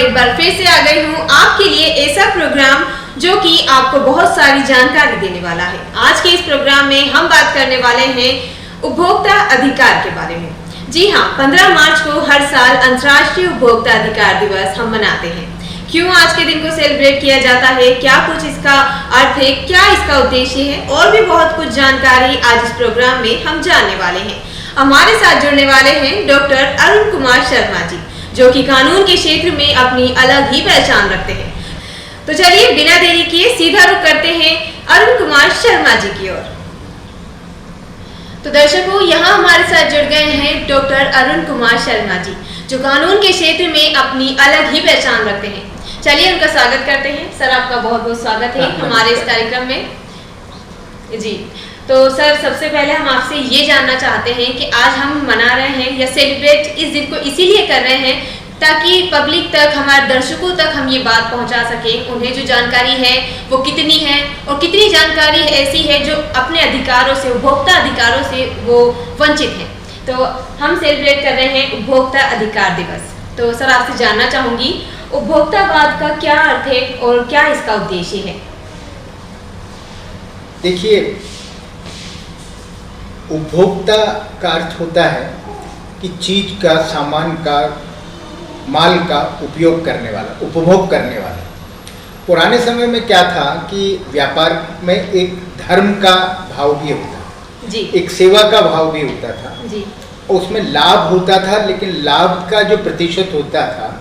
एक बार फिर से आ गई हूँ आपके लिए ऐसा प्रोग्राम जो कि आपको बहुत सारी जानकारी देने वाला है। आज के इस प्रोग्राम में हम बात करने वाले हैं उपभोक्ता अधिकार के बारे में। जी हाँ, 15 मार्च को हर साल अंतर्राष्ट्रीय उपभोक्ता अधिकार दिवस हम मनाते हैं। क्यों आज के दिन को सेलिब्रेट किया जाता है, क्या कुछ इसका अर्थ है, क्या इसका उद्देश्य है, और भी बहुत कुछ जानकारी आज इस प्रोग्राम में हम जानने वाले हैं। हमारे साथ जुड़ने वाले हैं डॉक्टर अरुण कुमार शर्मा जी, जो कि कानून के क्षेत्र में अपनी अलग ही पहचान रखते हैं। तो चलिए बिना देरी किए सीधा रुख करते हैं अरुण कुमार शर्मा जी की ओर। तो दर्शकों, यहाँ हमारे साथ जुड़ गए हैं डॉक्टर अरुण कुमार शर्मा जी, जो कानून के क्षेत्र में अपनी अलग ही पहचान रखते हैं। चलिए उनका स्वागत करते हैं। सर, आपका बहुत बहुत स्वागत है हमारे इस कार्यक्रम में। जी, तो सर सबसे पहले हम आपसे ये जानना चाहते हैं कि आज हम मना रहे हैं या सेलिब्रेट इस दिन को इसीलिए कर रहे हैं ताकि पब्लिक तक, हमारे दर्शकों तक हम ये बात पहुंचा सकें, उन्हें जो जानकारी है वो कितनी है और कितनी जानकारी ऐसी है जो अपने अधिकारों से, उपभोक्ता अधिकारों से वो वंचित हैं। तो हम सेलिब्रेट कर रहे हैं उपभोक्ता अधिकार दिवस। तो सर आपसे जानना चाहूँगी, उपभोक्तावाद का क्या अर्थ है और क्या इसका उद्देश्य है? देखिए, उपभोक्ता का अर्थ होता है कि चीज का, सामान का, माल का उपयोग करने वाला, उपभोग करने वाला। पुराने समय में क्या था कि व्यापार में एक धर्म का भाव भी होता जी, एक सेवा का भाव भी होता था जी, उसमें लाभ होता था, लेकिन लाभ का जो प्रतिशत होता था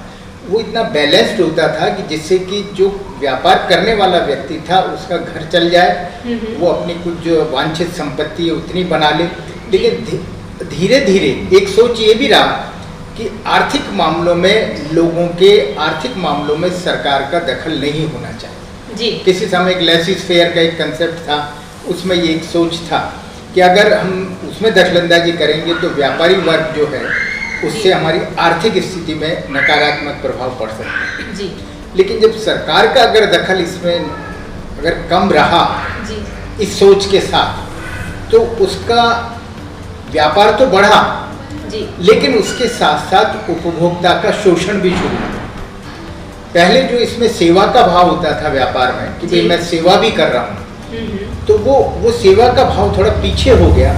वो इतना बैलेंस्ड होता था कि जिससे कि जो व्यापार करने वाला व्यक्ति था उसका घर चल जाए, वो अपनी कुछ जो वांछित संपत्ति है उतनी बना ले। लेकिन धीरे धीरे एक सोच ये भी रहा कि आर्थिक मामलों में, लोगों के आर्थिक मामलों में सरकार का दखल नहीं होना चाहिए। जी, किसी समय एक लेसिस फेयर का एक कंसेप्ट था, उसमें ये एक सोच था कि अगर हम उसमें दखलंदाजी करेंगे तो व्यापारी वर्ग जो है उससे हमारी आर्थिक स्थिति में नकारात्मक प्रभाव पड़ सकता है। जी, लेकिन जब सरकार का अगर दखल इसमें अगर कम रहा जी, इस सोच के साथ, तो उसका व्यापार तो बढ़ा, जी, लेकिन उसके साथ साथ उपभोक्ता का शोषण भी शुरू हुआ। पहले जो इसमें सेवा का भाव होता था व्यापार में कि भाई मैं सेवा भी कर रहा हूँ, तो वो सेवा का भाव थोड़ा पीछे हो गया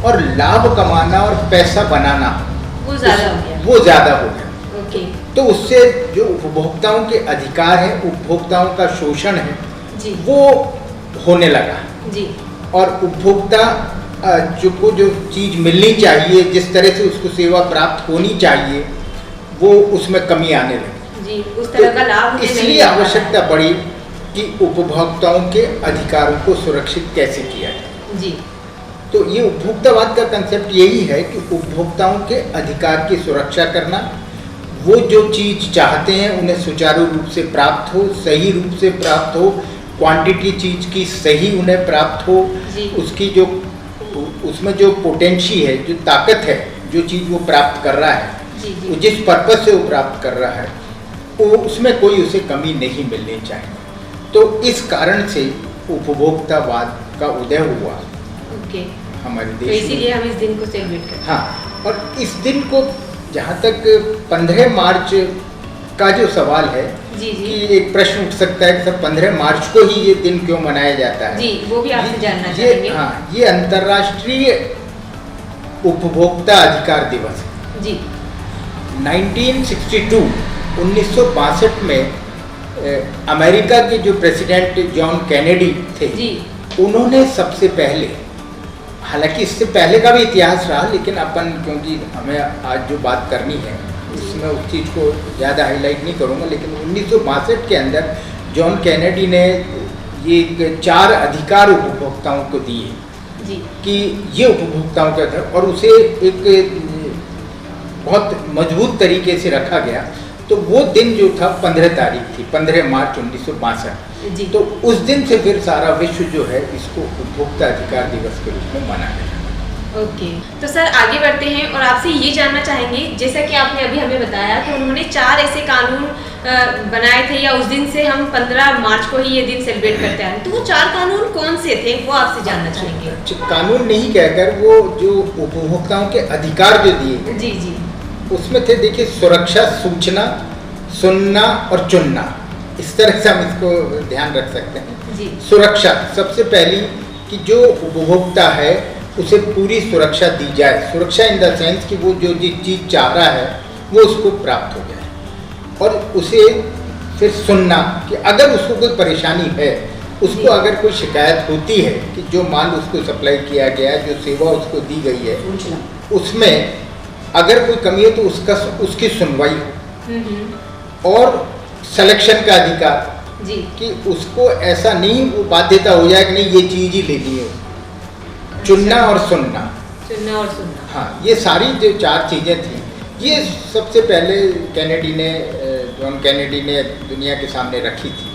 और लाभ कमाना और पैसा बनाना वो ज़्यादा हो गया। वो ज़्यादा हो गया। ओके। तो उससे जो उपभोक्ताओं के अधिकार है, उपभोक्ताओं का शोषण है, जी, वो होने लगा। जी, और उपभोक्ता जो चीज़ मिलनी चाहिए, जिस तरह से उसको सेवा प्राप्त होनी चाहिए, वो उसमें कमी आने लगी। जी, उस तरह का लाभ इसलिए आवश्यकता पड़ी कि उपभोक्ताओं के अधिकारों को सुरक्षित कैसे किया जाए। जी, तो ये उपभोक्तावाद का कंसेप्ट यही है कि उपभोक्ताओं के अधिकार की सुरक्षा करना, वो जो चीज़ चाहते हैं उन्हें सुचारू रूप से प्राप्त हो, सही रूप से प्राप्त हो, क्वांटिटी चीज़ की सही उन्हें प्राप्त हो, उसकी जो उसमें जो पोटेंशी है, जो ताकत है, जो चीज़ वो प्राप्त कर रहा है, वो जिस पर्पस से वो प्राप्त कर रहा है, वो उसमें कोई उसे कमी नहीं मिलनी चाहिए। तो इस कारण से उपभोक्तावाद का उदय हुआ हमारे देश में। इसीलिए हम इस दिन को सेलिब्रेट करते हैं। हाँ, और इस दिन को जहाँ तक 15 मार्च का जो सवाल है, जी, जी, कि एक प्रश्न उठ सकता है कि सर 15 मार्च को ही ये दिन क्यों मनाया जाता है? जी, वो भी आपसे जानना चाहेंगे। हाँ, ये अंतर्राष्ट्रीय उपभोक्ता अधिकार दिवस है। जी, 1962 में अमेरिका के जो प्रेसिडेंट जॉन कैनेडी थे, जी, उन्होंने सबसे पहले, हालांकि इससे पहले का भी इतिहास रहा, लेकिन अपन क्योंकि हमें आज जो बात करनी है उसमें उस चीज़ को ज़्यादा हाईलाइट नहीं करूँगा, लेकिन 1962 के अंदर जॉन कैनेडी ने ये 4 अधिकार उपभोक्ताओं को दिए जी, कि ये उपभोक्ताओं के अधिकार, और उसे एक बहुत मजबूत तरीके से रखा गया। तो वो दिन जो था 15 तारीख थी, 15 मार्च 1962। तो उस दिन से फिर सारा विश्व जो है इसको उपभोक्ता अधिकार दिवस के रूप में मना रहा है। ओके, तो सर आगे बढ़ते हैं और आपसे ये जानना चाहेंगे, जैसा कि आपने अभी हमें बताया कि उन्होंने 4 ऐसे कानून बनाए थे, या उस दिन से हम 15 मार्च को ही ये दिन सेलिब्रेट करते हैं, तो वो 4 कानून कौन से थे वो आपसे जानना चाहेंगे। कानून नहीं कहकर वो जो उपभोक्ताओं के अधिकार जो दिए, जी, जी, उसमें थे, देखिए, सुरक्षा, सूचना, सुनना और चुनना, इस तरह से हम इसको ध्यान रख सकते हैं। जी। सुरक्षा सबसे पहली कि जो उपभोक्ता है उसे पूरी सुरक्षा दी जाए। सुरक्षा इन द सेंस कि वो जो चीज़ चाह रहा है वो उसको प्राप्त हो जाए। और उसे फिर सुनना कि अगर उसको कोई परेशानी है, उसको अगर कोई शिकायत होती है कि जो माल उसको सप्लाई किया गया है, जो सेवा उसको दी गई है, उसमें अगर कोई कमी है तो उसकी सुनवाई हो। और सिलेक्शन का अधिकार जी। कि उसको ऐसा नहीं वो बाध्यता हो जाए कि नहीं ये चीज़ ही लेनी है। चुनना और सुनना। चुनना और सुनना। हाँ, ये सारी जो 4 चीज़ें थी, ये सबसे पहले जॉन कैनेडी ने दुनिया के सामने रखी थी।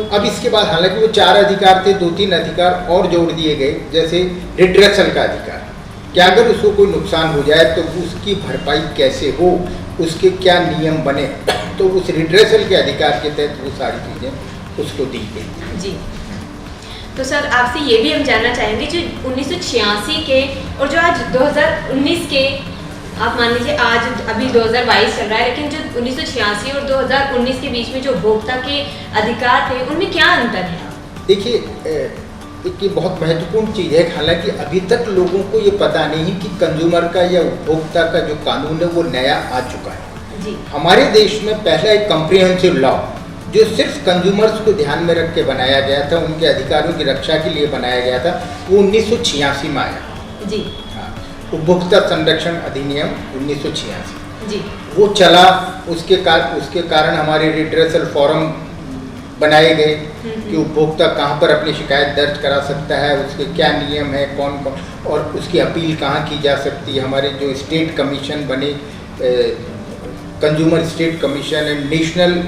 अब इसके बाद हालांकि वो 4 अधिकार थे, 2-3 अधिकार और जोड़ दिए गए, जैसे रिड्रेसल का अधिकार कि अगर उसको कोई नुकसान हो जाए तो उसकी भरपाई कैसे हो, उसके क्या नियम बने, तो उस रिड्रेसल के अधिकार के तहत वो सारी चीज़ें उसको दी गई। जी। तो सर आपसे ये भी हम जानना चाहेंगे जो 1986 के और जो आज 2019 के, आप मान लीजिए आज अभी 2022 चल रहा है, लेकिन जो 1986 और 2019 के बीच में जो उपभोक्ता के अधिकार थे उनमें क्या अंतर है? देखिए, एक ये बहुत महत्वपूर्ण चीज़ है। हालांकि अभी तक लोगों को ये पता नहीं कि कंज्यूमर का या उपभोक्ता का जो कानून है वो नया आ चुका है। जी। हमारे देश में पहला एक कॉम्प्रिहेंसिव लॉ जो सिर्फ कंज्यूमर्स को ध्यान में रख के बनाया गया था, उनके अधिकारों की रक्षा के लिए बनाया गया था, वो 1986 में आया। जी। हाँ, उपभोक्ता संरक्षण अधिनियम 1986। जी। वो चला, उसके कारण हमारे रिड्रेसल फोरम बनाए गए कि उपभोक्ता कहाँ पर अपनी शिकायत दर्ज करा सकता है, उसके क्या नियम है, कौन और उसकी अपील कहाँ की जा सकती है। हमारे जो स्टेट कमीशन बने, consumer state commission and national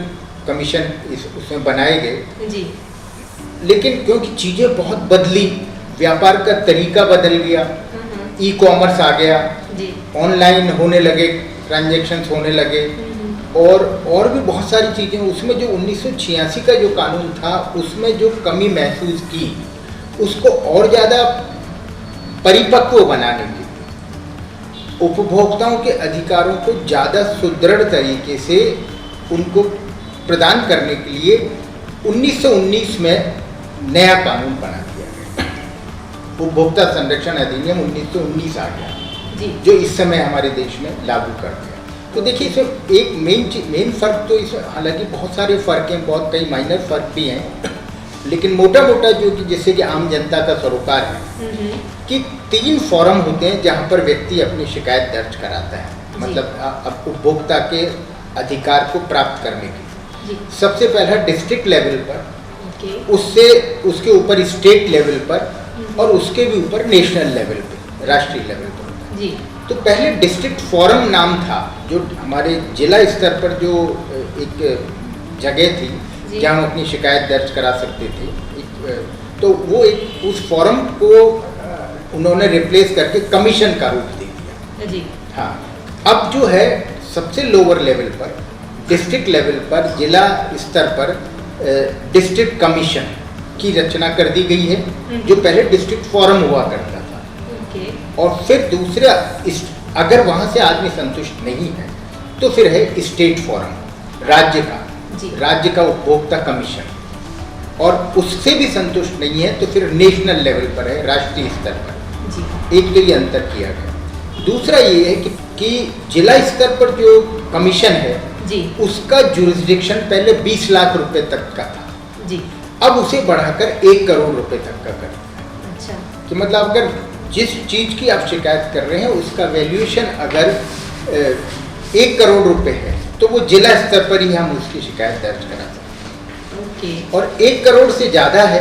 commission उसमें बनाए गए। जी। लेकिन क्योंकि चीज़ें बहुत बदली, व्यापार का तरीका बदल गया, ई-कॉमर्स आ गया, ऑनलाइन होने लगे, ट्रांजैक्शंस होने लगे, और भी बहुत सारी चीज़ें। उसमें जो 1986 का जो कानून था उसमें जो कमी महसूस की, उसको और ज़्यादा परिपक्व बनाने के लिए, उपभोक्ताओं के अधिकारों को ज़्यादा सुदृढ़ तरीके से उनको प्रदान करने के लिए 1919 में नया कानून बना दिया गया। उपभोक्ता संरक्षण अधिनियम 1919 आ गया, जो इस समय हमारे देश में लागू कर दिया। तो देखिए, इसमें एक मेन फ़र्क तो इसमें, हालांकि बहुत सारे फ़र्क हैं, बहुत कई माइनर फ़र्क भी हैं, लेकिन मोटा जो कि जिससे कि आम जनता का सरोकार है कि 3 फोरम होते हैं जहाँ पर व्यक्ति अपनी शिकायत दर्ज कराता है, मतलब उपभोक्ता के अधिकार को प्राप्त करने के लिए। सबसे पहला डिस्ट्रिक्ट लेवल पर, उससे उसके ऊपर स्टेट लेवल पर, और उसके भी ऊपर नेशनल लेवल पर, राष्ट्रीय लेवल पर। तो पहले डिस्ट्रिक्ट फोरम नाम था, जो हमारे जिला स्तर पर जो एक जगह थी जहाँ हम अपनी शिकायत दर्ज करा सकते थे। तो वो एक उस फोरम को उन्होंने रिप्लेस करके कमीशन का रूप दे दिया। हाँ, अब जो है सबसे लोअर लेवल पर, डिस्ट्रिक्ट लेवल पर, जिला स्तर पर डिस्ट्रिक्ट कमीशन की रचना कर दी गई है, जो पहले डिस्ट्रिक्ट फोरम हुआ करता था। और फिर दूसरा, अगर वहाँ से आदमी संतुष्ट नहीं है तो फिर है स्टेट फोरम, राज्य का उपभोक्ता कमीशन, और उससे भी संतुष्ट नहीं है तो फिर नेशनल लेवल पर है, राष्ट्रीय स्तर पर। एक तो ये अंतर किया गया। दूसरा ये है कि जिला स्तर पर जो कमीशन है उसका जुरिस्डिक्शन पहले 20 लाख रुपए तक का था, अब उसे बढ़ाकर 1 करोड़ रुपए तक का कर दिया। अच्छा। कि मतलब अगर जिस चीज़ की आप शिकायत कर रहे हैं उसका वैल्यूएशन अगर 1 करोड़ रुपए है तो वो जिला स्तर पर ही हम उसकी शिकायत दर्ज करा सकते हैं। और 1 करोड़ से ज़्यादा है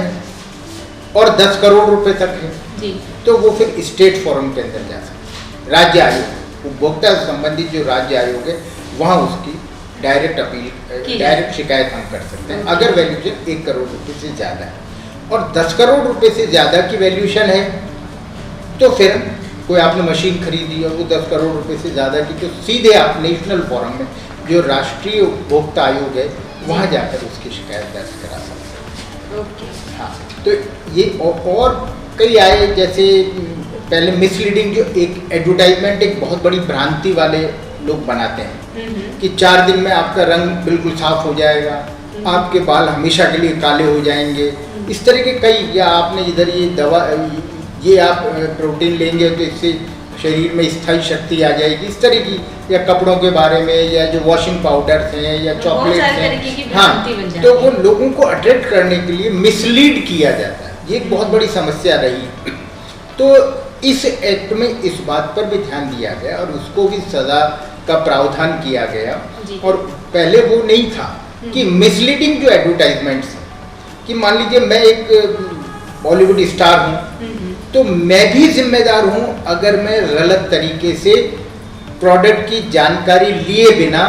और 10 करोड़ रुपए तक है तो वो फिर स्टेट फोरम के अंदर जा सकते हैं। राज्य आयोग, उपभोक्ता से संबंधित जो राज्य आयोग है, वहाँ उसकी डायरेक्ट अपील, डायरेक्ट शिकायत हम कर सकते हैं अगर वैल्यूएशन 1 करोड़ रुपए से ज़्यादा है। और 10 करोड़ रुपए से ज़्यादा की वैल्यूएशन है तो फिर कोई आपने मशीन खरीदी और वो 10 करोड़ रुपए से ज़्यादा की, तो सीधे आप नेशनल फोरम में, जो राष्ट्रीय उपभोक्ता आयोग है, वहाँ जाकर उसकी शिकायत दर्ज करा सकते हैं। हाँ, तो ये और कई आए, जैसे पहले मिसलीडिंग, जो एक एडवर्टाइजमेंट एक बहुत बड़ी भ्रांति वाले लोग बनाते हैं कि 4 दिन में आपका रंग बिल्कुल साफ हो जाएगा, आपके बाल हमेशा के लिए काले हो जाएंगे, इस तरह के कई, या आपने इधर ये दवा, ये आप प्रोटीन लेंगे तो इससे शरीर में स्थायी शक्ति आ जाएगी, इस तरह की, या कपड़ों के बारे में, या जो वॉशिंग पाउडर्स हैं या चॉकलेट्स हैं, हाँ, तो वो लोगों को अट्रैक्ट करने के लिए मिसलीड किया जाता है। ये एक बहुत बड़ी समस्या रही। तो इस एक्ट में इस बात पर भी ध्यान दिया गया और उसको भी सजा का प्रावधान किया गया। और पहले वो नहीं था कि मिसलीडिंग जो एडवर्टाइजमेंट्स, कि मान लीजिए मैं एक बॉलीवुड स्टार हूँ तो मैं भी जिम्मेदार हूँ अगर मैं गलत तरीके से प्रोडक्ट की जानकारी लिए बिना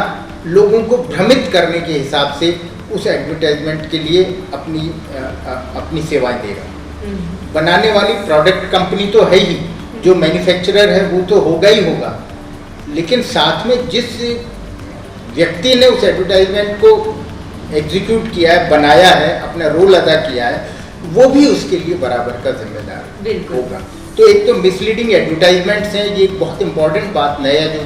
लोगों को भ्रमित करने के हिसाब से उस एडवर्टाइजमेंट के लिए अपनी सेवाएं दे रहा हूँ। बनाने वाली प्रोडक्ट कंपनी तो है ही, जो मैन्युफैक्चरर है वो तो होगा ही होगा, लेकिन साथ में जिस व्यक्ति ने उस एडवर्टाइजमेंट को एग्जीक्यूट किया है, बनाया है, अपना रोल अदा किया है, वो भी उसके लिए बराबर का जिम्मेदार होगा। तो एक तो मिसलीडिंग एडवर्टाइजमेंट्स हैं, ये एक बहुत इंपॉर्टेंट बात नया जो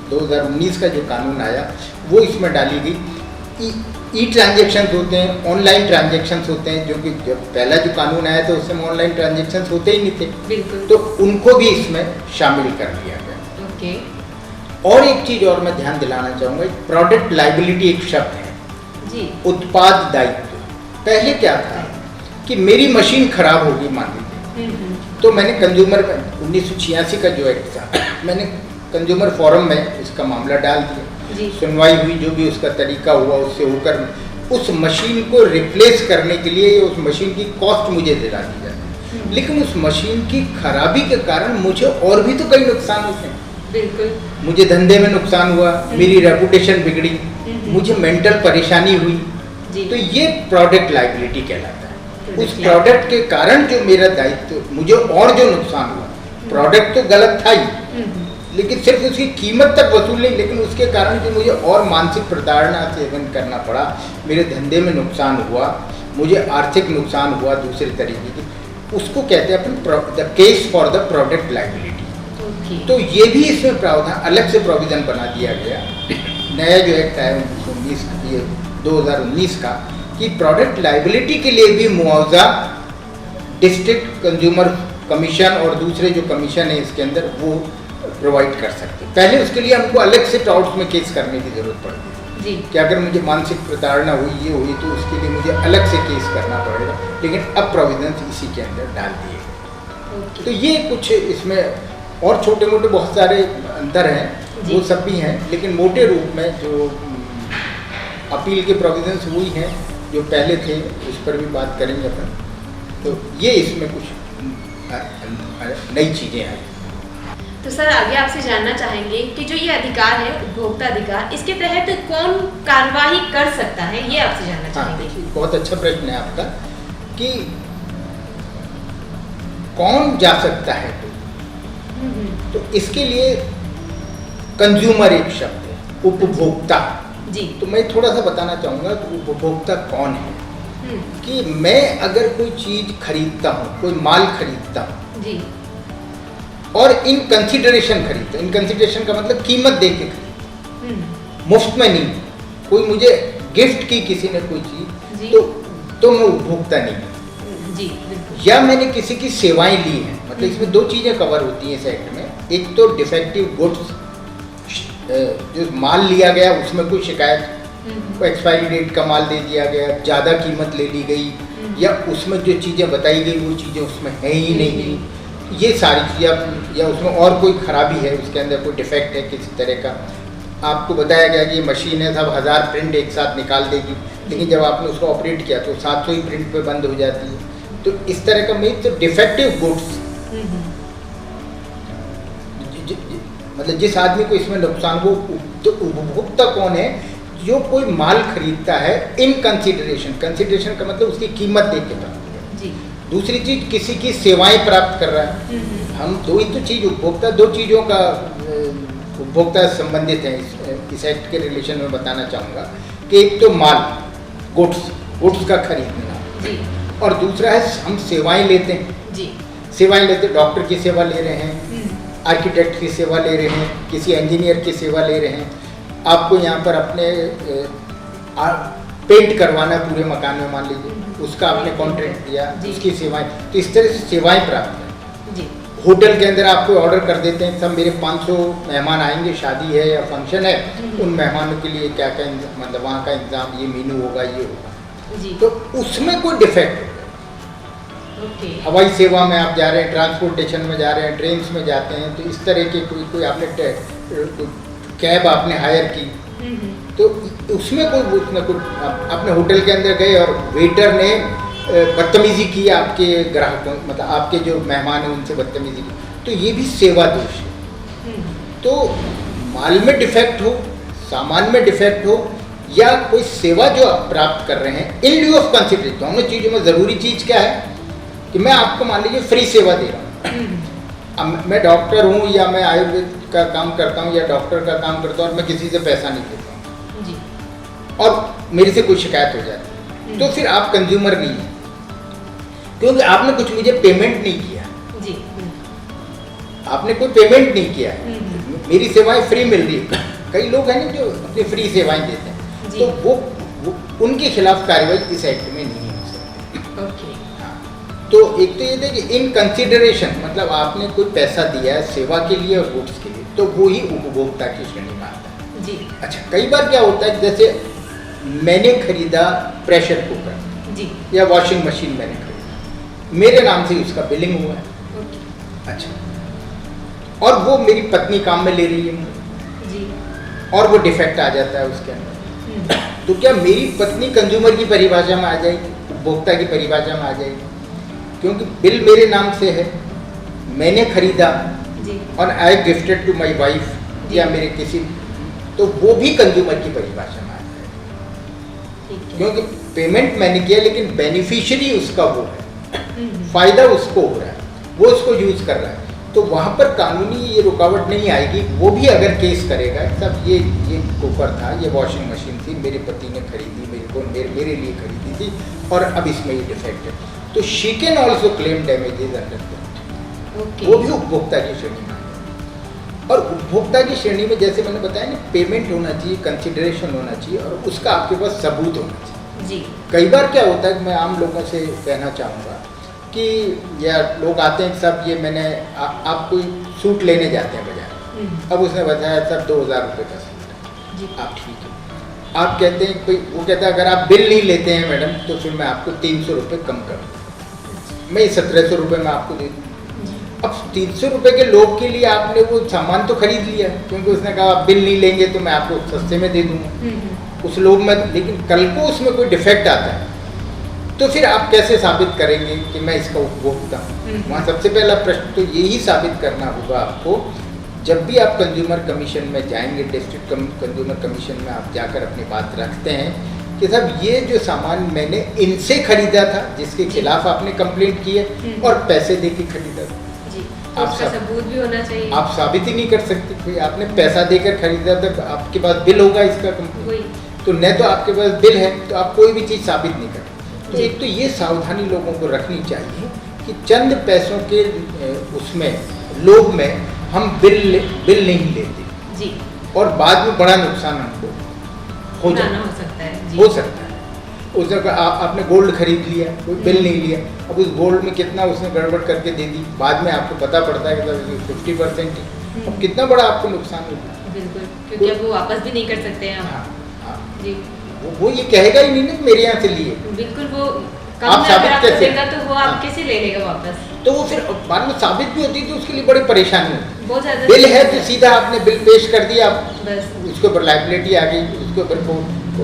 2019 का जो कानून आया वो इसमें डाली गई। ई ट्रांजेक्शन्स होते हैं, ऑनलाइन ट्रांजेक्शन्स होते हैं, जो कि जब पहला जो कानून आया तो उसमें ऑनलाइन ट्रांजेक्शन्स होते ही नहीं थे, तो उनको भी इसमें शामिल कर लिया गया। और एक चीज़ और मैं ध्यान दिलाना चाहूँगा, प्रोडक्ट लाइबिलिटी एक शब्द है जी, उत्पाद दायित्व। पहले क्या था कि मेरी मशीन खराब होगी मान लीजिए, तो मैंने कंज्यूमर 1986 का जो एक्ट था, मैंने कंज्यूमर फोरम में इसका मामला डाल दिया, सुनवाई हुई, जो भी उसका तरीका हुआ उससे होकर उस मशीन को रिप्लेस करने के लिए उस मशीन की कॉस्ट मुझे दिला दी जाए, लेकिन उस मशीन की खराबी के कारण मुझे और भी तो कई नुकसान होते हैं। बिल्कुल, मुझे धंधे में नुकसान हुआ, मेरी रेपुटेशन बिगड़ी, मुझे मेंटल परेशानी हुई, तो ये प्रोडक्ट लाइबिलिटी कहलाता है। उस प्रोडक्ट के कारण जो मेरा दायित्व, मुझे और जो नुकसान हुआ, प्रोडक्ट तो गलत था ही, लेकिन सिर्फ उसकी कीमत तक वसूल नहीं, लेकिन उसके कारण जो मुझे और मानसिक प्रताड़ना सेवन करना पड़ा, मेरे धंधे में नुकसान हुआ, मुझे आर्थिक नुकसान हुआ दूसरे तरीके की, उसको कहते हैं upon the case for the product liability. तो ये भी इसमें प्रावधान, अलग से प्रोविजन बना दिया गया, नया जो एक्ट है 2019 का, कि प्रोडक्ट लाइबिलिटी के लिए भी मुआवजा डिस्ट्रिक्ट कंज्यूमर कमीशन और दूसरे जो कमीशन है इसके अंदर वो प्रोवाइड कर सकते। पहले उसके लिए हमको अलग से टाउट्स में केस करने की जरूरत पड़ती थी कि अगर मुझे मानसिक प्रताड़ना हुई, ये हुई, तो उसके लिए मुझे अलग से केस करना पड़ेगा, लेकिन अब प्रोविजन इसी के अंदर डाल दिए गए। तो ये कुछ इसमें और छोटे मोटे बहुत सारे अंतर हैं, वो सब भी हैं, लेकिन मोटे रूप में जो अपील के प्रोविजंस वही हैं जो पहले थे, उस पर भी बात करेंगे अपन। तो ये इसमें कुछ नई चीज़ें हैं। तो सर आगे आपसे जानना चाहेंगे कि जो ये अधिकार है, उपभोक्ता अधिकार, इसके तहत कौन कार्यवाही कर सकता है, ये आपसे जानना चाहेंगे। बहुत अच्छा प्रश्न है आपका कि कौन जा सकता है, तो इसके लिए कंज्यूमर एक शब्द है, उपभोक्ता जी। तो मैं थोड़ा सा बताना चाहूँगा कि उपभोक्ता कौन है, कि मैं अगर कोई चीज़ खरीदता हूँ, कोई माल खरीदता हूँ जी, और इन कंसिडरेशन खरीदता, इन कंसिडरेशन का मतलब कीमत दे के खरीदता, मुफ्त में नहीं, कोई मुझे गिफ्ट की किसी ने कोई चीज़, तो मैं उपभोक्ता नहीं हूँ जी। या मैंने किसी की सेवाएं ली हैं, मतलब इसमें दो चीज़ें कवर होती हैं इस एक्ट में। एक तो डिफेक्टिव गुड्स, जो माल लिया गया उसमें कोई शिकायत, एक्सपायरी डेट का माल दे दिया गया, ज़्यादा कीमत ले ली गई, या उसमें जो चीज़ें बताई गई वो चीज़ें उसमें है ही नहीं, ये सारी चीज़ें, या उसमें और कोई खराबी है, उसके अंदर कोई डिफेक्ट है किसी तरह का, आपको बताया गया कि ये मशीन है, सब 1000 प्रिंट एक साथ निकाल देगी, लेकिन जब आपने उसको ऑपरेट किया तो 700 ही प्रिंट पे बंद हो जाती है। तो इस तरह का मीन, तो डिफेक्टिव गुड्स, मतलब जिस आदमी को इसमें नुकसान हो, तो उपभोक्ता कौन है, जो कोई माल खरीदता है इन कंसिडरेशन, कंसिडरेशन का मतलब उसकी कीमत देख के प्राप्त है। दूसरी चीज किसी की सेवाएं प्राप्त कर रहा है। हम दो ही तो चीज, उपभोक्ता दो चीज़ों का उपभोक्ता संबंधित है। इस एक्ट के रिलेशन में बताना चाहूँगा कि एक तो माल, गुड्स का खरीदना, और दूसरा है हम सेवाएं लेते हैं जी। सेवाएं लेते, डॉक्टर की सेवा ले रहे हैं, आर्किटेक्ट की सेवा ले रहे हैं, किसी इंजीनियर की सेवा ले रहे हैं, आपको यहाँ पर अपने पेंट करवाना पूरे मकान में, मान लीजिए उसका आपने कॉन्ट्रैक्ट दिया, उसकी सेवाएं, तो इस तरह से सेवाएं प्राप्त हैं जी। होटल के अंदर आपको ऑर्डर कर देते हैं, सब मेरे 500 मेहमान आएंगे, शादी है या फंक्शन है, उन मेहमानों के लिए क्या क्या मतलब वहाँ का इंतजाम, ये मेनू होगा, ये होगा जी। तो उसमें कोई डिफेक्ट हवाई सेवा में आप जा रहे हैं, ट्रांसपोर्टेशन में जा रहे हैं, ट्रेन में जाते हैं, तो इस तरह के कोई आपने कैब आपने हायर की, तो उसमें कोई अपने होटल के अंदर गए और वेटर ने बदतमीजी की आपके ग्राहकों, मतलब आपके जो मेहमान हैं उनसे बदतमीजी की, तो ये भी सेवा दोष है। तो माल में डिफेक्ट हो, सामान में डिफेक्ट हो, या कोई सेवा जो आप प्राप्त कर रहे हैं, इन ल्यू ऑफ कंसिडरेशन, दोनों चीज़ों में ज़रूरी चीज़ क्या है कि मैं आपको मान लीजिए फ्री सेवा दे रहा हूँ, अब मैं डॉक्टर हूँ या मैं आयुर्वेद का काम करता हूँ या डॉक्टर का काम करता हूँ और मैं किसी से पैसा नहीं देता हूँ जी, और मेरे से कोई शिकायत हो जाती है, तो फिर आप कंज्यूमर नहीं है, क्योंकि आपने कुछ मुझे पेमेंट नहीं किया जी, आपने कोई पेमेंट नहीं किया, मेरी सेवाएं फ्री मिल रही है। कई लोग हैं जो अपनी फ्री सेवाएं देते हैं, तो वो उनके खिलाफ कार्रवाई इस एक्ट में नहीं हो सकती। तो एक तो ये थे कि इन कंसिडरेशन, मतलब आपने कोई पैसा दिया है सेवा के लिए और गुड्स के लिए, तो वो ही उपभोक्ता की श्रेणी में आता है जी। अच्छा, कई बार क्या होता है, जैसे मैंने खरीदा प्रेशर कुकर जी, या वॉशिंग मशीन मैंने खरीदा, मेरे नाम से उसका बिलिंग हुआ है, अच्छा, और वो मेरी पत्नी काम में ले रही है जी, और वो डिफेक्ट आ जाता है उसके अंदर, तो क्या मेरी पत्नी कंज्यूमर की परिभाषा में आ जाएगी, उपभोक्ता की परिभाषा में आ जाएगी? क्योंकि बिल मेरे नाम से है, मैंने खरीदा जी, और I gifted to my wife या मेरे किसी, तो वो भी कंज्यूमर की परिभाषा में आ जाएगा, क्योंकि पेमेंट मैंने किया लेकिन बेनिफिशियरी उसका वो है, फायदा उसको हो रहा है, वो उसको यूज कर रहा है, तो वहाँ पर कानूनी ये रुकावट नहीं आएगी। वो भी अगर केस करेगा, सब ये कुकर था, ये वॉशिंग मशीन थी, मेरे पति ने खरीदी, मेरे लिए खरीदी थी, और अब इसमें ये डिफेक्ट है, तो she can also claim damages under that, वो भी उपभोक्ता की श्रेणी में है। और उपभोक्ता की श्रेणी में जैसे मैंने बताया ना, पेमेंट होना चाहिए, कंसिडरेशन होना चाहिए, और उसका आपके पास सबूत होना चाहिए जी। कई बार क्या होता है, मैं आम लोगों से कहना चाहूँगा कि या लोग आते हैं, सब ये मैंने आप कोई सूट लेने जाते हैं बाजार, अब उसने बताया सर 2000 रुपये का सूट है, आप ठीक है, आप कहते हैं कोई, वो कहता है अगर आप बिल नहीं लेते हैं मैडम तो फिर मैं आपको 300 रुपये कम कर दूँ, मैं 1700 रुपये में आपको दे दूँ। अब 300 रुपये के लोग के लिए आपने वो सामान तो खरीद लिया, क्योंकि उसने कहा आप बिल नहीं लेंगे तो मैं आपको सस्ते में दे दूँगा उस लोग में, लेकिन कल को उसमें कोई डिफेक्ट आता है तो फिर आप कैसे साबित करेंगे कि मैं इसका उपभोक्ता हूँ? वहाँ सबसे पहला प्रश्न तो यही साबित करना होगा आपको, जब भी आप कंज्यूमर कमीशन में जाएंगे, डिस्ट्रिक्ट कंज्यूमर कमीशन में आप जाकर अपनी बात रखते हैं कि साहब ये जो सामान मैंने इनसे खरीदा था, जिसके खिलाफ आपने कंप्लेंट की है, और पैसे दे के खरीदा था, तो उसका सबूत भी होना चाहिए। आप साबित ही नहीं कर सकते, कोई आपने पैसा देकर खरीदा था, आपके पास बिल होगा इसका, तो न तो आपके पास बिल है तो आप कोई भी चीज़ साबित नहीं कर। तो एक तो ये सावधानी लोगों को रखनी चाहिए कि चंद पैसों के उसमें लोभ में हम बिल नहीं लेते जी, और बाद में बड़ा नुकसान हमको हो सकता है। उस जगह आपने गोल्ड खरीद लिया, कोई बिल नहीं लिया, अब उस गोल्ड में कितना उसने गड़बड़ करके दे दी, बाद में आपको पता पड़ता है कि 50% ही, अब कितना बड़ा आपको नुकसान होगा। बिल्कुल, क्योंकि अब वो वापस भी नहीं कर सकते हैं। हाँ जी, वो ये कहेगा ही नहीं ना मेरे यहाँ से लिए, बिल्कुल, वो आप साबित कैसे देगा तो वो आप कैसे ले लेगा वापस, तो वो फिर बाद में साबित भी होती है तो उसके लिए बड़ी परेशानी होती है। बहुत ज़्यादा बिल है तो सीधा आपने बिल पेश कर दिया, बस उसके ऊपर लाइबिलिटी आ गई, उसके ऊपर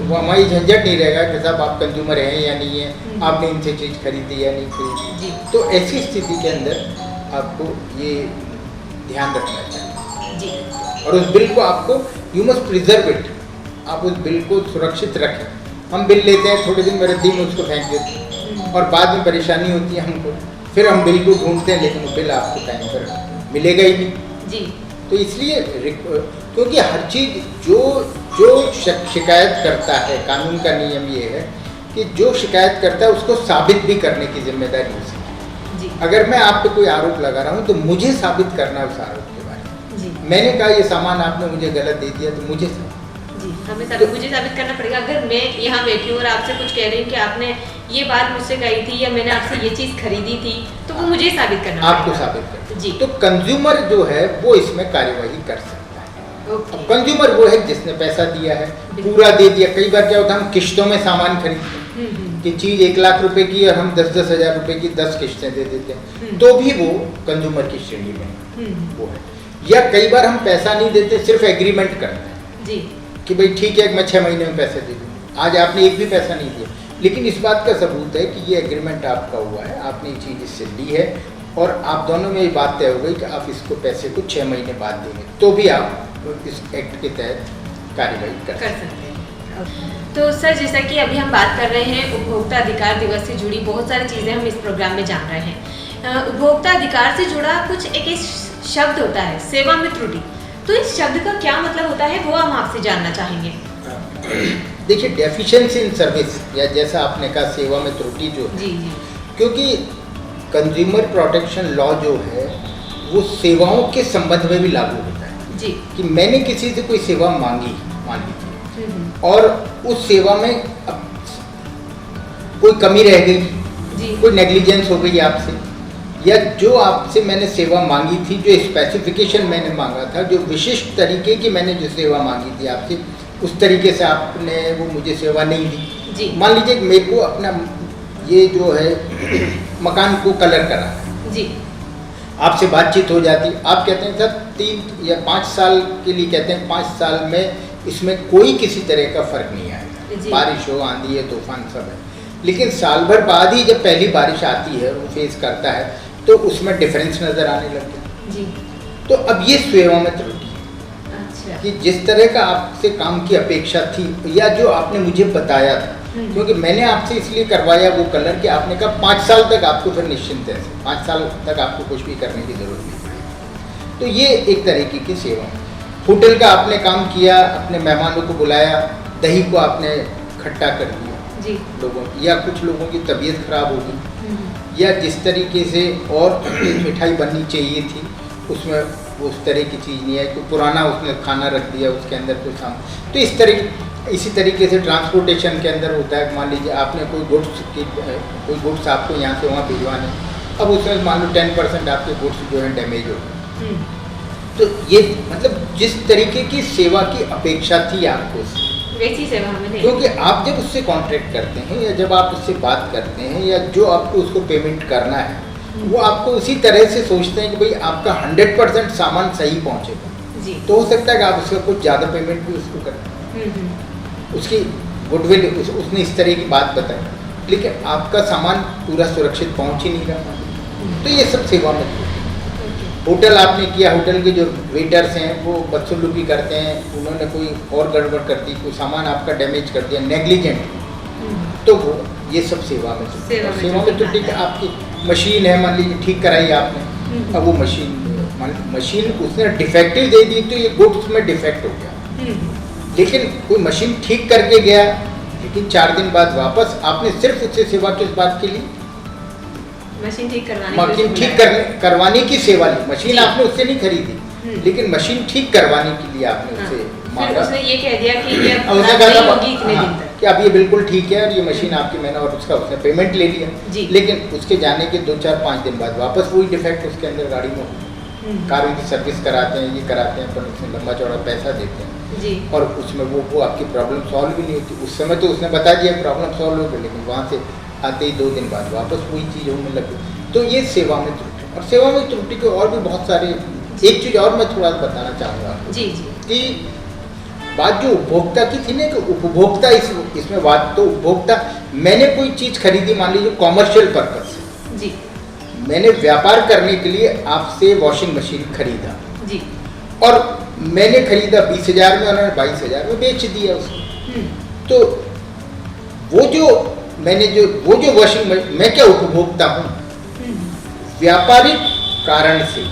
हमारी झंझट नहीं रहेगा कि साहब आप कंज्यूमर हैं या नहीं है, आपने इनसे चीज़ खरीदी या नहीं खरीदी। तो ऐसी स्थिति के अंदर आपको ये ध्यान रखना चाहिए जी, और उस बिल को आपको यू मस्ट प्रिजर्व इट, आप उस बिल को सुरक्षित रखें। हम बिल लेते हैं, थोड़े दिन में रद्दी में उसको फेंक देते हैं, और बाद में परेशानी होती है हमको, फिर हम बिल को ढूंढते हैं, लेकिन वो बिल आपको टाइम पर मिलेगा ही नहीं जी। तो इसलिए क्योंकि हर चीज़ जो शिकायत करता है, कानून का नियम ये है कि जो शिकायत करता है उसको साबित भी करने की जिम्मेदारी उसकी है। अगर मैं आप पे कोई आरोप लगा रहा हूँ तो मुझे साबित करना है उस आरोप के बारे जी मैंने कहा ये सामान आपने मुझे गलत दे दिया तो मुझे जी हमें मुझे साबित करना पड़ेगा। अगर मैं यहाँ बैठी हूँ और आपसे कुछ कह रही हूँ कि आपने ये बात मुझसे कही थी या मैंने आपसे ये चीज़ खरीदी थी, तो वो मुझे साबित करना आपको पड़ेगा। साबित कर जी तो कंज्यूमर जो है वो इसमें कार्यवाही कर सकता है। ओके। कंज्यूमर वो है जिसने पैसा दिया है, पूरा दे दिया। कई बार क्या होता है हम किश्तों में सामान खरीदते हैं कि चीज़ 1 लाख रुपए की और हम 10-10 हज़ार रुपए की 10 किश्तें दे देते हैं, तो भी वो कंज्यूमर की श्रेणी में वो है। या कई बार हम पैसा नहीं देते, सिर्फ एग्रीमेंट करते हैं जी कि भाई ठीक है मैं 6 महीने में पैसे दे दूँ, आज आपने एक भी पैसा नहीं दिया, लेकिन इस बात का सबूत है कि ये एग्रीमेंट आपका हुआ है, आपने ये चीज़ इससे ली है और आप दोनों में ये बात तय हो गई कि आप इसको पैसे को 6 महीने बाद देंगे, तो भी आप इस एक्ट के तहत कार्रवाई कर सकते हैं। तो सर जैसा कि अभी हम बात कर रहे हैं उपभोक्ता अधिकार दिवस से जुड़ी बहुत सारी चीज़ें हम इस प्रोग्राम में जान रहे हैं। उपभोक्ता अधिकार से जुड़ा कुछ एक शब्द होता है सेवा में त्रुटि, तो इस शब्द का क्या मतलब होता है वो हम आपसे जानना चाहेंगे। देखिए डेफिशिएंसी इन सर्विस या जैसा आपने कहा सेवा में त्रुटि जो है, जी जी क्योंकि कंज्यूमर प्रोटेक्शन लॉ जो है वो सेवाओं के संबंध में भी लागू होता है जी कि मैंने किसी से कोई सेवा मांगी मान लीजिए और उस सेवा में अब कोई कमी रह गई, जी कोई नेग्लिजेंस हो गई आपसे, या जो आपसे मैंने सेवा मांगी थी, जो स्पेसिफिकेशन मैंने मांगा था, जो विशिष्ट तरीके की मैंने जो सेवा मांगी थी आपसे, उस तरीके से आपने वो मुझे सेवा नहीं दी। जी मान लीजिए मेरे को अपना ये जो है मकान को कलर करा है, जी आपसे बातचीत हो जाती, आप कहते हैं सर 3 या 5 साल के लिए कहते हैं 5 साल में इसमें कोई किसी तरह का फर्क नहीं आएगा, जी। बारिश हो आंधी है तूफान सब है, लेकिन साल भर बाद ही जब पहली बारिश आती है वो फेस करता है तो उसमें डिफरेंस नज़र आने लगता है। जी तो अब ये सेवा में त्रुटि है अच्छा कि जिस तरह का आपसे काम की अपेक्षा थी या जो आपने मुझे बताया था, क्योंकि मैंने आपसे इसलिए करवाया वो कलर कि आपने कहा 5 साल तक आपको फिर निश्चिंत है, 5 साल तक आपको कुछ भी करने की ज़रूरत नहीं पड़ेगी। तो ये एक तरीके की सेवा है। होटल का आपने काम किया, अपने मेहमानों को बुलाया, दही को आपने खट्टा कर दिया जी लोगों की, या कुछ लोगों की तबीयत खराब हो गई, या जिस तरीके से और मिठाई बननी चाहिए थी उसमें वो उस तरह की चीज़ नहीं है कि पुराना उसने खाना रख दिया उसके अंदर कोई सामान। तो इसी तरीके से ट्रांसपोर्टेशन के अंदर होता है, मान लीजिए आपने कोई गुड्स आपको यहाँ से वहाँ भिजवाने, अब उसमें मान लो 10% आपके गुड्स जो है डैमेज हो गए, तो ये मतलब जिस तरीके की सेवा की अपेक्षा थी आपको वैसी सेवा हमें नहीं, क्योंकि आप जब उससे कॉन्ट्रैक्ट करते हैं या जब आप उससे बात करते हैं या जो आपको उसको पेमेंट करना है वो आपको उसी तरह से सोचते हैं कि भाई आपका 100% सामान सही पहुंचेगा, जी तो हो सकता है कि आप उसका कुछ ज़्यादा पेमेंट भी उसको करें, उसकी गुडविल उसने इस तरह की बात बताई, लेकिन आपका सामान पूरा सुरक्षित पहुंच ही नहीं रहा। तो ये सब सेवा में होटल आपने किया, होटल के जो वेटर्स हैं वो बदसलूकी करते हैं, उन्होंने कोई और गड़बड़ कर दी, कोई सामान आपका डैमेज कर दिया, नेग्लिजेंट, तो वो ये सब सेवा में त्रुटि। आपकी मशीन है मान लीजिए ठीक कराई आपने, अब वो मशीन उसने डिफेक्टिव दे दी तो ये गुड्स में डिफेक्ट हो गया, लेकिन कोई मशीन ठीक करके गया, लेकिन 4 दिन बाद वापस आपने सिर्फ उससे सेवा किस बात के लिए, मशीन ठीक करवाने की सेवा ली, मशीन आपने उससे नहीं खरीदी, लेकिन मशीन ठीक करवाने के लिए आपने उससे मांगा, उसने ये कह दिया कि ये होगी इतने दिन तक कि अब ये बिल्कुल ठीक है और ये मशीन आपकी, मैंने और उसका उसने पेमेंट ले लिया, लेकिन उसके जाने के 2-4-5 दिन बाद वापस वही डिफेक्ट उसके अंदर गाड़ी में हो, कारों की सर्विस कराते हैं, ये कराते हैं, पर उसमें लंबा चौड़ा पैसा देते हैं जी, और उसमें वो आपकी प्रॉब्लम सॉल्व भी नहीं होती। उस समय तो उसने बता दिया प्रॉब्लम सॉल्व हो गई, लेकिन वहाँ से आते ही 2 दिन बाद वापस वही चीज़ होने लगी, तो ये सेवा में त्रुटि। और सेवा में त्रुटि के और भी बहुत सारे, एक चीज़ और मैं थोड़ा बताना चाहूँगा जी कि बात जो उपभोक्ता की थी ना, कि उपभोक्ता इसमें बात तो उपभोक्ता, मैंने कोई चीज़ खरीदी मान लीजिए कॉमर्शियल पर्पज से जी, मैंने व्यापार करने के लिए आपसे वॉशिंग मशीन खरीदा जी, और मैंने खरीदा 20,000 में, उन्होंने 22,000 में बेच दिया उसको, तो वो जो वॉशिंग मशीन, मैं क्या उपभोक्ता हूँ, व्यापारिक कारण से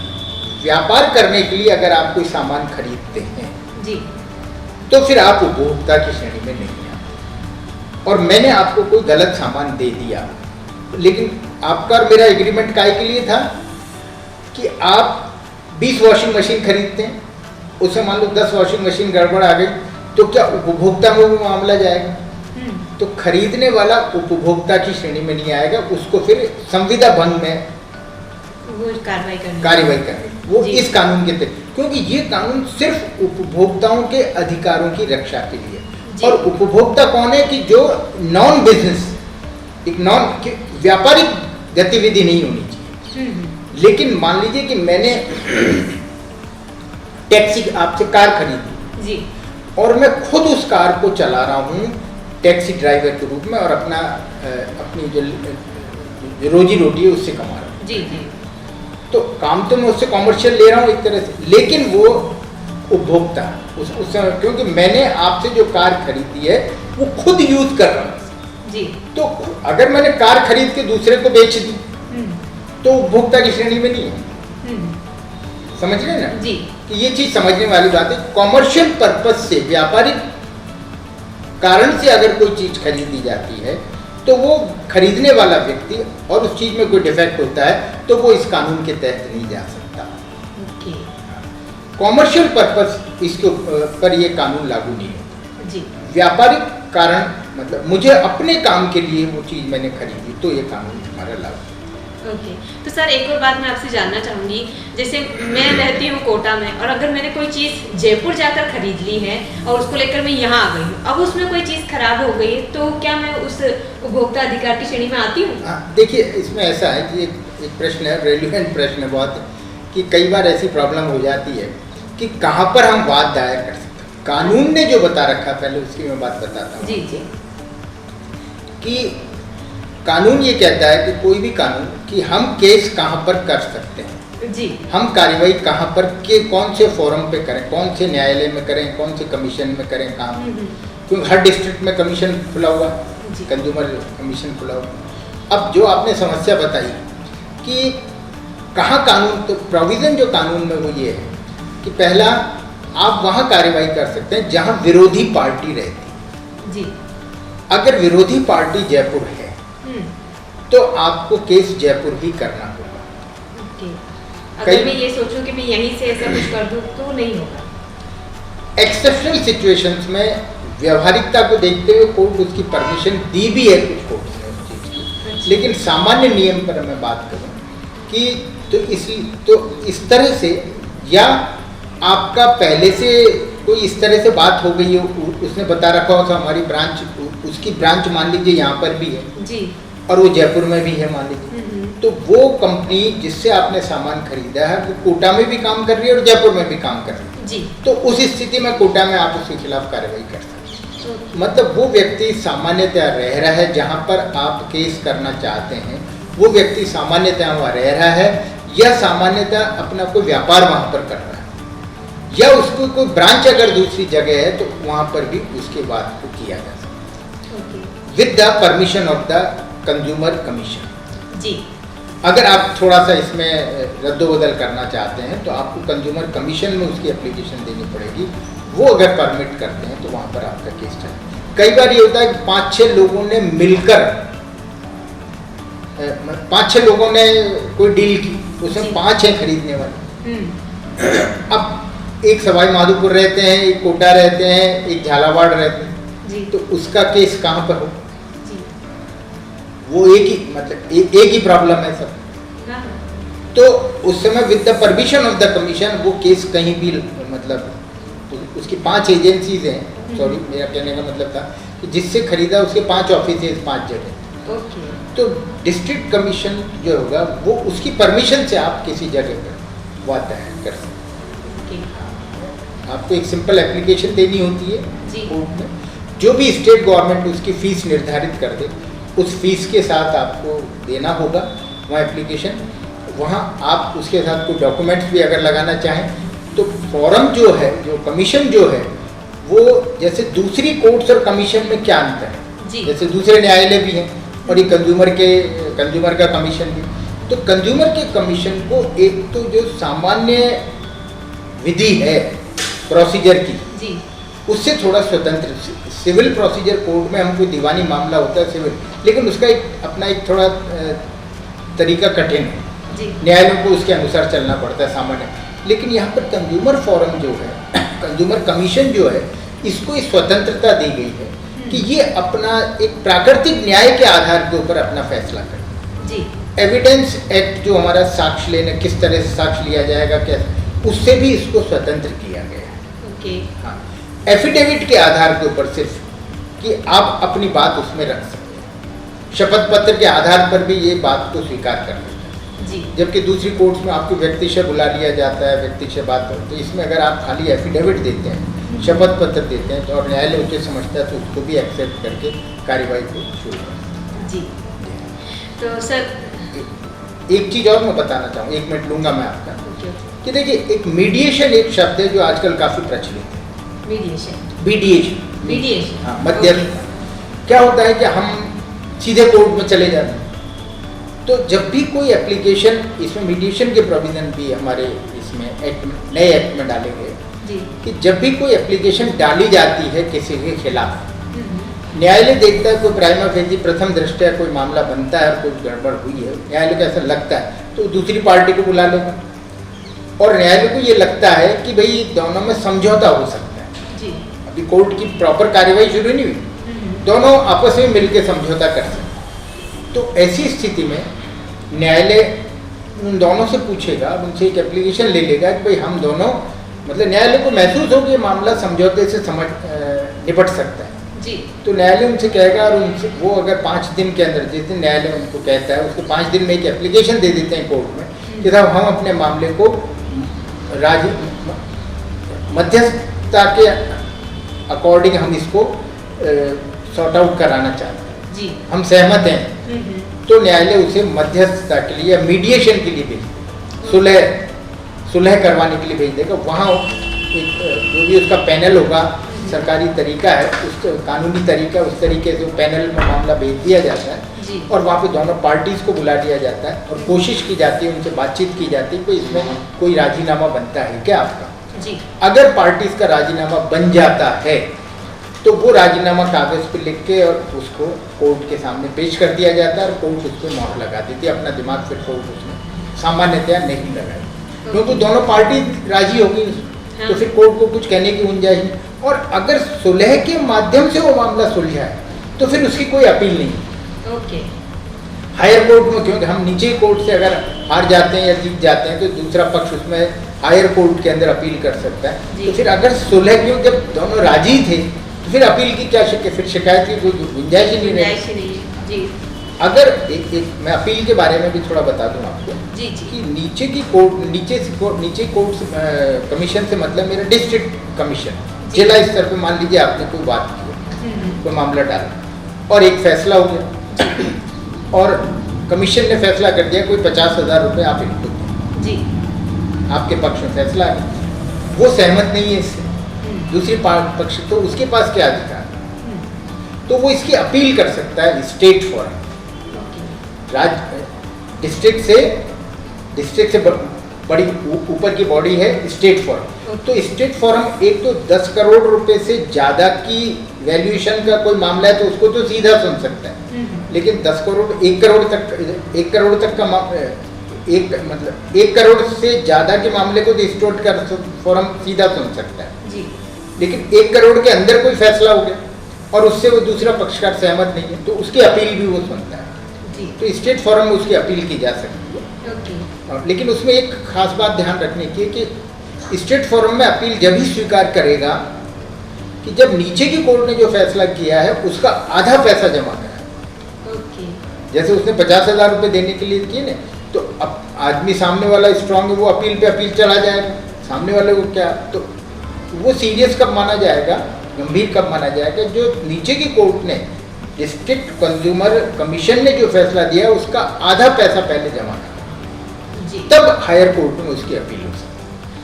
व्यापार करने के लिए अगर आप कोई सामान खरीदते हैं जी, तो फिर आप उपभोक्ता की श्रेणी में नहीं आते, और मैंने आपको कोई गलत सामान दे दिया, लेकिन आपका और मेरा एग्रीमेंट काय के लिए था कि आप 20 वॉशिंग मशीन खरीदते हैं, उसमें मान लो 10 वॉशिंग मशीन गड़बड़ आ गई, तो क्या उपभोक्ता में वो मामला जाएगा? तो खरीदने वाला उपभोक्ता की श्रेणी में नहीं आएगा, उसको फिर संविदा भंग में वो कार्रवाई करनी वो जी। इस कानून के तहत, क्योंकि ये कानून सिर्फ उपभोक्ताओं के अधिकारों की रक्षा के लिए जी। और उपभोक्ता कौन है कि जो नॉन बिजनेस, एक नॉन व्यापारिक गतिविधि नहीं होनी चाहिए। लेकिन मान लीजिए कि मैंने टैक्सी आपसे कार खरीदी जी और मैं खुद उस कार को चला रहा हूँ टैक्सी ड्राइवर के रूप में और अपनी जो रोजी रोटी है उससे कमा रहा हूँ, जी जी तो काम तो मैं उससे कॉमर्शियल ले रहा हूँ एक तरह से, लेकिन वो उपभोक्ता उस समय, क्योंकि मैंने आपसे जो कार खरीदी है वो खुद यूज कर रहा हूँ जी। तो अगर मैंने कार खरीद के दूसरे को बेच दी तो उपभोक्ता की श्रेणी में नहीं है। समझ रहे ना जी कि ये चीज समझने वाली बात है। कॉमर्शियल पर्पस से, व्यापारिक कारण से अगर कोई चीज खरीदी जाती है तो वो खरीदने वाला व्यक्ति और उस चीज में कोई डिफेक्ट होता है तो वो इस कानून के तहत नहीं जा सकता। ओके कॉमर्शियल पर्पस इसके पर ये कानून लागू नहीं होता। जी व्यापारिक कारण मतलब मुझे अपने काम के लिए वो चीज मैंने खरीदी तो ये कानून हमारा लागू। ओके तो सर एक और बात मैं आपसे जानना चाहूँगी, जैसे मैं रहती हूँ कोटा में और अगर मैंने कोई चीज़ जयपुर जाकर खरीद ली है और उसको लेकर मैं यहाँ आ गई हूँ, अब उसमें कोई चीज़ खराब हो गई तो क्या मैं उस उपभोक्ता अधिकार की श्रेणी में आती हूँ? देखिए इसमें ऐसा है कि एक प्रश्न है, रेलिवेंट प्रश्न है बहुत, कि कई बार ऐसी प्रॉब्लम हो जाती है कि कहाँ पर हम वाद दायर कर सकते हैं। कानून ने जो बता रखा पहले उसकी मैं बात बताता हूँ। जी जी कि कानून ये कहता है कि कोई भी कानून कि हम केस कहाँ पर कर सकते हैं, जी हम कार्रवाई कहाँ पर के कौन से फोरम पे करें, कौन से न्यायालय में करें, कौन से कमीशन में करें, कहाँ, क्योंकि हर डिस्ट्रिक्ट में कमीशन खुला हुआ, कंज्यूमर कमीशन खुला हुआ। अब जो आपने समस्या बताई कि कहाँ कानून, तो प्रोविज़न जो कानून में वो ये है कि पहला आप वहाँ कार्रवाई कर सकते हैं जहाँ विरोधी पार्टी रहती। जी अगर विरोधी पार्टी जयपुर है तो आपको केस जयपुर ही करना होगा। ओके अगर मैं ये सोचूं कि मैं यहीं से ऐसा कुछ कर दूं तो नहीं होगा। एक्सेप्शनल सिचुएशंस में व्यवहारिकता को देखते हुए कोर्ट उसकी परमिशन दी भी है कुछ कोर्ट ने उस चीज़ की, लेकिन सामान्य नियम पर मैं बात करूं कि तो इस तरह से, या आपका पहले से कोई इस तरह से बात हो गई हो, उसने बता रखा हो तो हमारी ब्रांच, उसकी ब्रांच मान लीजिए यहाँ पर भी है जी और वो जयपुर में भी है मान लीजिए, तो वो कंपनी जिससे आपने सामान खरीदा है वो कोटा में भी काम कर रही है और जयपुर में भी काम कर रही है जी, तो उस स्थिति में कोटा में आप उसके खिलाफ कार्रवाई कर सकते हैं। मतलब वो व्यक्ति सामान्यतः रह रहा है जहाँ पर आप केस करना चाहते हैं, वो व्यक्ति सामान्यतः वहाँ रह रहा है या सामान्यतः अपना कोई व्यापार वहाँ पर कर रहा है, या उसको कोई ब्रांच अगर दूसरी जगह है तो वहाँ पर भी उसके बाद को किया जा सकता है with the permission of the consumer commission. जी अगर आप थोड़ा सा इसमें रद्दोबदल करना चाहते हैं तो आपको कंज्यूमर कमीशन में उसकी एप्लीकेशन देनी पड़ेगी, वो अगर परमिट करते हैं तो वहाँ पर आपका केस चले। कई बार ये होता है कि 5-6 लोगों ने मिलकर 5-6 लोगों ने कोई डील की, उसमें 5 हैं खरीदने वाले। अब एक सवाई माधोपुर रहते हैं, एक कोटा रहते हैं, एक झालावाड़ रहते हैं, जी तो उसका केस कहाँ पर हो? जी वो एक ही मतलब एक ही प्रॉब्लम है सब। हाँ तो उस समय with the permission of the commission वो केस कहीं भी मतलब, तो उसकी 5 एजेंसीज हैं, सॉरी मेरा कहने का मतलब था कि जिससे खरीदा उसके 5 ऑफिस हैं 5 जगह। ओके तो डिस्ट्रिक्ट कमीशन जो होगा वो उसकी परमिशन से आप किसी जगह पर वाद दायर कर सकते हैं। आपको एक सिंपल एप्लीकेशन देनी होती है जी कोर्ट में, जो भी स्टेट गवर्नमेंट उसकी फीस निर्धारित कर दे उस फीस के साथ आपको देना होगा वहाँ एप्लीकेशन। वहाँ आप उसके साथ कोई डॉक्यूमेंट्स भी अगर लगाना चाहें तो फॉर्म जो है, जो कमीशन जो है वो जैसे दूसरी कोर्ट्स और कमीशन में क्या अंतर है, जी जैसे दूसरे न्यायालय भी हैं और ये कंज्यूमर का कमीशन भी, तो कंज्यूमर के कमीशन को एक तो जो सामान्य विधि है प्रोसीजर की जी उससे थोड़ा स्वतंत्र, सिविल प्रोसीजर कोर्ट में हम कोई दीवानी मामला होता है सिविल, लेकिन उसका अपना एक थोड़ा तरीका कठिन है, जी न्यायालयों को उसके अनुसार चलना पड़ता है सामान्य। लेकिन यहाँ पर कंज्यूमर फोरम जो है, कंज्यूमर कमीशन जो है, इसको इस स्वतंत्रता दी गई है कि ये अपना एक प्राकृतिक न्याय के आधार के ऊपर अपना फैसला करे। जी। एविडेंस एक्ट जो हमारा साक्ष्य लेने, किस तरह से साक्ष्य लिया जाएगा, क्या, उससे भी इसको स्वतंत्र किया गया है। ओके। हाँ, एफिडेविट के आधार के ऊपर सिर्फ कि आप अपनी बात उसमें रख सकते हैं, शपथ पत्र के आधार पर भी ये बात को स्वीकार कर सकते हैं। जी। जबकि दूसरी कोर्ट्स में आपको व्यक्ति से बुला लिया जाता है, व्यक्ति से बात होती है, तो इसमें अगर आप खाली एफिडेविट देते हैं, शपथ पत्र देते हैं, तो और न्यायालय उचित समझता है तो उसको भी एक्सेप्ट करके कार्यवाही को शुरू करते जी। तो सर एक चीज़ और मैं बताना चाहूँ, 1 मिनट लूँगा मैं आपका, ओके। कि देखिए एक मीडिएशन एक शब्द है जो आजकल काफ़ी प्रचलित है। मीडिएशन। मीडिएशन, हाँ, मध्यस्थता। क्या होता है कि हम सीधे कोर्ट में चले जाते हैं, तो जब भी कोई एप्लीकेशन, इसमें मीडिएशन के प्रोविजन भी हमारे इसमें एक्ट में, नए एक्ट में डाले गए जी। कि जब भी कोई एप्लीकेशन डाली जाती है किसी के खिलाफ, न्यायालय देखता है कोई प्राइमा फेसी प्रथम दृष्टया कोई मामला बनता है और कोई गड़बड़ हुई है, न्यायालय को ऐसा लगता है तो दूसरी पार्टी को बुला लेगा, और न्यायालय को ये लगता है कि भाई दोनों में समझौता हो सकता है। जी। अभी कोर्ट की प्रॉपर कार्यवाही शुरू नहीं हुई, दोनों आपस में मिलकर समझौता कर सकते हैं। तो ऐसी स्थिति में न्यायालय उन दोनों से पूछेगा, उनसे एक एप्लीकेशन ले लेगा कि भाई हम दोनों, मतलब न्यायालय को महसूस हो कि ये मामला समझौते से निपट सकता है। जी। तो न्यायालय उनसे कहेगा, और उनसे वो अगर 5 दिन के अंदर, जिस दिन न्यायालय उनको कहता है उसके 5 दिन में एक एप्लीकेशन दे देते हैं कोर्ट में कि साहब हम अपने मामले को मध्यस्थता के अकॉर्डिंग हम इसको सॉर्ट आउट कराना चाहते हैं, जी। हम सहमत हैं, तो न्यायालय उसे मध्यस्थता के लिए या मीडिएशन के लिए भेज देगा, सुलह करवाने के लिए भेज देगा। वहाँ एक जो भी उसका पैनल होगा, सरकारी तरीका है, उस कानूनी तरीका, उस तरीके से पैनल में मामला भेज दिया जाता है जी। और वहाँ पे दोनों पार्टीज को बुला लिया जाता है और कोशिश की जाती है, उनसे बातचीत की जाती है कि इसमें कोई राजीनामा बनता है क्या आपका। जी। अगर पार्टीज का राजीनामा बन जाता है तो वो राजीनामा कागज पे लिख के और उसको कोर्ट के सामने पेश कर दिया जाता है और कोर्ट उस पर मोहर लगा देती है। अपना दिमाग फिर कोर्ट उसमें सामान्यतया नहीं लगाएगी, क्योंकि दोनों पार्टी राजी होगी, तो फिर कोर्ट को कुछ कहने की गुंजाइश नहीं। और अगर सुलह के माध्यम से वो मामला सुलझाए तो फिर उसकी कोई अपील नहीं। ओके। हायर कोर्ट में, क्योंकि हम नीचे कोर्ट से अगर हार जाते हैं या जीत जाते हैं तो दूसरा पक्ष उसमें हायर कोर्ट के अंदर अपील कर सकता है। तो फिर अगर सुलह, क्यों जब दोनों राजी थे तो फिर अपील की क्या फिर शिकायत की कोई गुंजाइश ही नहीं रही। जी। अगर एक मैं अपील के बारे में भी थोड़ा बता दूं आपको। जी। जी। कि नीचे की कोर्ट, नीचे कोर्ट कमीशन से मतलब मेरा डिस्ट्रिक्ट कमीशन, जिला स्तर पे मान लीजिए आपने कोई बात की, कोई मामला डाला और एक फैसला हो गया और कमीशन ने फैसला कर दिया कोई 50,000 रुपये आप इनको दें। जी। आपके पक्ष में फैसला है, वो सहमत नहीं है इससे, दूसरी पक्ष, तो उसके पास क्या अधिकार है? तो वो इसकी अपील कर सकता है स्टेट फोरम, डिस्ट्रिक्ट से बड़ी ऊपर की बॉडी है स्टेट फोरम। तो स्टेट फोरम एक तो 10 करोड़ रुपए से ज़्यादा की वैल्यूएशन का कोई मामला है तो उसको तो सीधा सुन सकता है, लेकिन 10 करोड़ 1 करोड़ तक का मतलब 1 करोड़ से ज़्यादा के मामले को तो स्टेट फोरम सीधा सुन सकता है जी। लेकिन 1 करोड़ के अंदर कोई फैसला हो गया और उससे वो दूसरा पक्षकार सहमत नहीं है तो उसकी अपील भी वो सुनता है। जी। तो स्टेट फोरम में उसकी अपील की जा सकती है। ओके। लेकिन उसमें एक खास बात ध्यान रखने की है कि स्टेट फोरम में अपील जब ही स्वीकार करेगा कि जब नीचे की कोर्ट ने जो फैसला किया है उसका आधा पैसा जमा करा। ओके। जैसे उसने 50,000 रुपये देने के लिए किए ना, तो अब आदमी सामने वाला स्ट्रांग है, वो अपील पे अपील चला जाएगा, सामने वाले को क्या, तो वो सीरियस कब माना जाएगा, गंभीर कब माना जाएगा, जो नीचे की कोर्ट ने, डिस्ट्रिक्ट कंज्यूमर कमीशन ने जो फैसला दिया उसका आधा पैसा पहले जमा करा, तब हायर कोर्ट में उसकी अपील हो सकती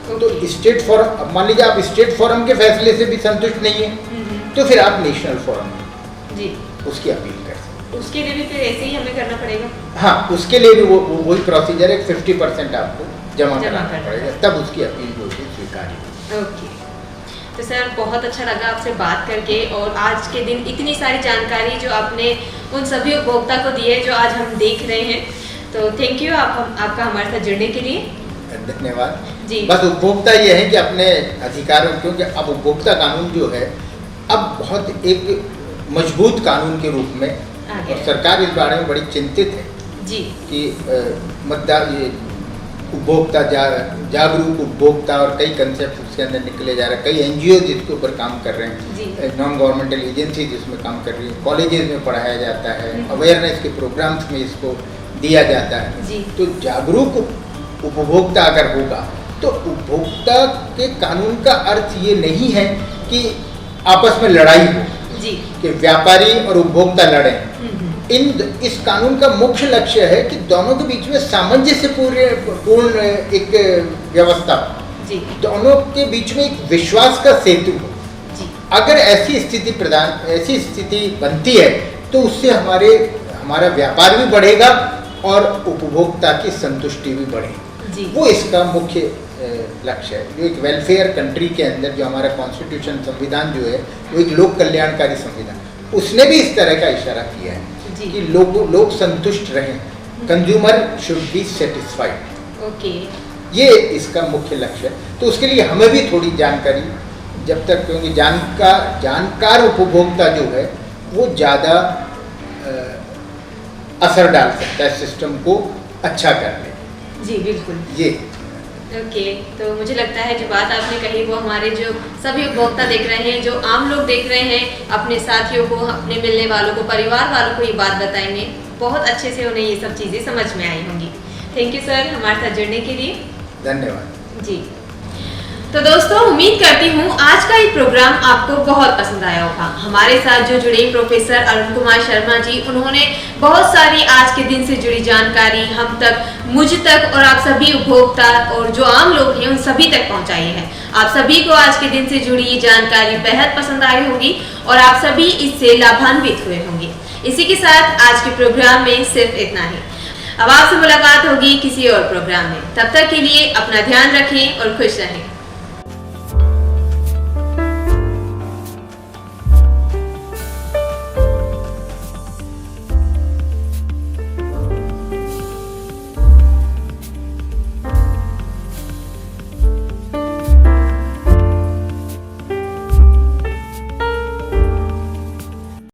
है। तो स्टेट फोरम, अब मान लीजिए आप स्टेट फोरम के फैसले से भी संतुष्ट नहीं है तो फिर आप नेशनल फोरम जी उसकी अपील कर सकते। उसके लिए भी फिर ऐसे ही हमें करना पड़ेगा। हाँ, उसके लिए भी वही प्रोसीजर है, 50% आपको जमा करना पड़ेगा, तब उसकी अपील होगी स्वीकार्य। ओके। तो सर बहुत अच्छा लगा आपसे बात करके, और आज के दिन इतनी सारी जानकारी जो आपने उन सभी उपभोक्ता को दी है जो आज हम देख रहे हैं, तो थैंक यू आपका हमारे साथ जुड़ने के लिए। धन्यवाद जी। बस उपभोक्ता ये है कि अपने अधिकारों, क्योंकि अब उपभोक्ता कानून जो है अब बहुत एक मजबूत कानून के रूप में, और सरकार इस बारे में बड़ी चिंतित है जी कि ये उपभोक्ता जागरूक उपभोक्ता और कई कंसेप्ट उसके अंदर निकले जा रहे हैं। कई एनजीओ जिसके ऊपर काम कर रहे हैं, नॉन गवर्नमेंटल एजेंसी जिसमें काम कर रही है, कॉलेजेस में पढ़ाया जाता है, अवेयरनेस के प्रोग्राम्स में इसको दिया जाता है। तो जागरूक उपभोक्ता अगर होगा तो उपभोक्ता के कानून का अर्थ ये नहीं है कि आपस में लड़ाई हो, कि व्यापारी और उपभोक्ता लड़ें। इस कानून का मुख्य लक्ष्य है कि दोनों के बीच में सामंजस्य पूर्ण एक व्यवस्था, दोनों के बीच में एक विश्वास का सेतु हो। अगर ऐसी स्थिति बनती है तो उससे हमारा व्यापार भी बढ़ेगा और उपभोक्ता की संतुष्टि भी बढ़ेगी। वो इसका मुख्य लक्ष्य है। जो एक वेलफेयर कंट्री के अंदर जो हमारा कॉन्स्टिट्यूशन संविधान जो है वो एक लोक कल्याणकारी संविधान, उसने भी इस तरह का इशारा किया है कि लोग संतुष्ट रहें, कंज्यूमर शुड बी सेटिस्फाइड। ये इसका मुख्य लक्ष्य है। तो उसके लिए हमें भी थोड़ी जानकारी, जब तक, क्योंकि जानकार उपभोक्ता जो है वो ज़्यादा असर डाल सकता है सिस्टम को अच्छा करने। जी बिल्कुल। ये तो मुझे लगता है जो बात आपने कही वो हमारे जो सभी उपभोक्ता देख रहे हैं, जो आम लोग देख रहे हैं, अपने साथियों को, अपने मिलने वालों को, परिवार वालों को ये बात बताएंगे, बहुत अच्छे से उन्हें ये सब चीज़ें समझ में आई होंगी। थैंक यू सर हमारे साथ जुड़ने के लिए। धन्यवाद जी। तो दोस्तों उम्मीद करती हूँ आज का ये प्रोग्राम आपको बहुत पसंद आया होगा। हमारे साथ जो जुड़े प्रोफेसर अरुण कुमार शर्मा जी, उन्होंने बहुत सारी आज के दिन से जुड़ी जानकारी हम तक, मुझ तक और आप सभी उपभोक्ता और जो आम लोग हैं उन सभी तक पहुँचाई है। आप सभी को आज के दिन से जुड़ी ये जानकारी बेहद पसंद आई होगी और आप सभी इससे लाभान्वित हुए होंगे। इसी के साथ आज के प्रोग्राम में सिर्फ इतना ही। अब आपसे मुलाकात होगी किसी और प्रोग्राम में। तब तक के लिए अपना ध्यान रखें और खुश रहें।